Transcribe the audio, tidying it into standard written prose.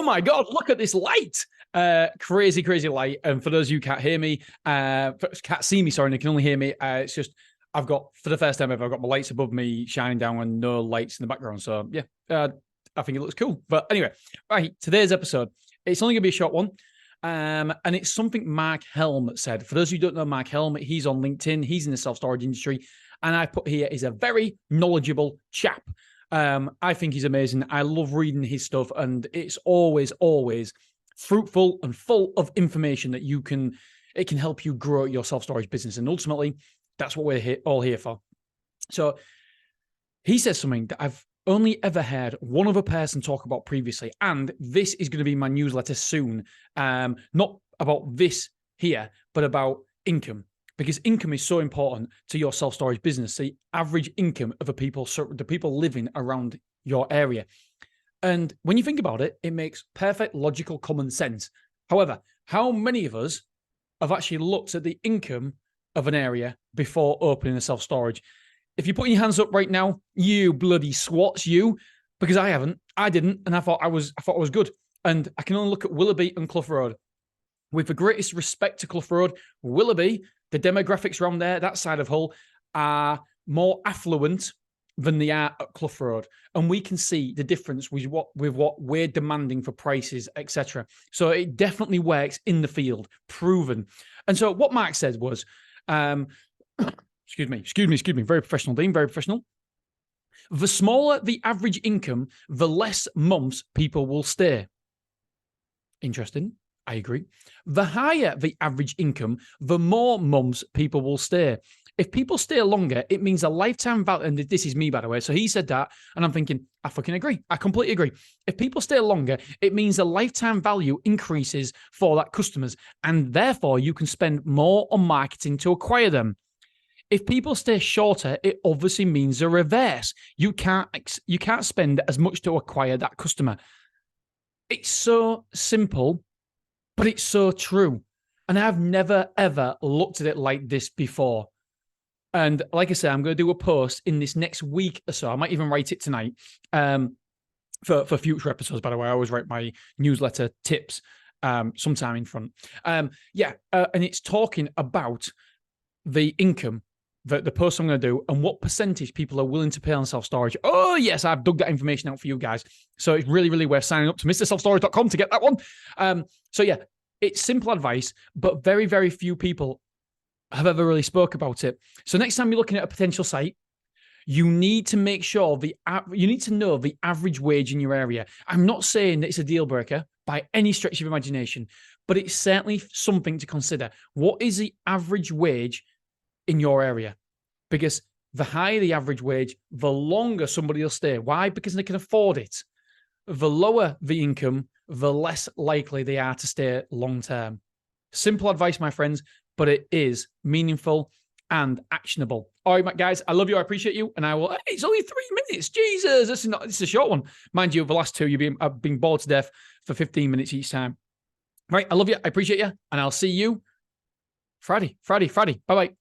Oh my God, look at this light. Crazy, crazy light. And for those of you who can't hear me, can't see me, sorry, and they can only hear me, it's just, I've got, for the first time ever, I've got my lights above me shining down and no lights in the background. So yeah, I think it looks cool. But anyway, right, today's episode, it's only going to be a short one. And it's something Mark Helm said. For those who don't know Mark Helm, he's on LinkedIn. He's in the self-storage industry. And I put here, he's a very knowledgeable chap. I think he's amazing. I love reading his stuff, and it's always, always fruitful and full of information that it can help you grow your self-storage business. And ultimately, that's what we're all here for. So he says something that I've only ever heard one other person talk about previously, and this is going to be my newsletter soon. Not about this here, but about income. Because income is so important to your self-storage business, the average income of the people living around your area. And when you think about it, it makes perfect, logical, common sense. However, how many of us have actually looked at the income of an area before opening a self-storage? If you're putting your hands up right now, you bloody swats, you, because I haven't, I didn't, and I thought I was good. And I can only look at Willoughby and Clough Road. With the greatest respect to Clough Road, Willoughby, the demographics around there, that side of Hull, are more affluent than they are at Clough Road. And we can see the difference with what we're demanding for prices, etc. So it definitely works in the field, proven. And so what Mark said was, excuse me, very professional, Dean, very professional. The smaller the average income, the less months people will stay. Interesting. I agree. The higher the average income, the more months people will stay. If people stay longer, it means a lifetime value. And this is me, by the way. So he said that, and I'm thinking, I fucking agree. I completely agree. If people stay longer, it means the lifetime value increases for that customers, and therefore you can spend more on marketing to acquire them. If people stay shorter, it obviously means the reverse. You can't spend as much to acquire that customer. It's so simple, but it's so true. And I've never, ever looked at it like this before. And like I said, I'm going to do a post in this next week or so. I might even write it tonight for future episodes, by the way. I always write my newsletter tips sometime in front. And it's talking about the income, the post I'm going to do, and what percentage people are willing to pay on self-storage. Oh, yes, I've dug that information out for you guys. So it's really, really worth signing up to MrSelfStorage.com to get that one. So yeah, it's simple advice, but very, very few people have ever really spoke about it. So next time you're looking at a potential site, you need to make sure you need to know the average wage in your area. I'm not saying that it's a deal breaker by any stretch of imagination, but it's certainly something to consider. What is the average wage in your area? Because the higher the average wage, the longer somebody will stay. Why? Because they can afford it. The lower the income, the less likely they are to stay long term. Simple advice, my friends, but it is meaningful and actionable. All right, guys, I love you. I appreciate you. And I will, it's only 3 minutes. Jesus, this is a short one. Mind you, the last two, I've been bored to death for 15 minutes each time. Right, I love you. I appreciate you. And I'll see you Friday. Bye-bye.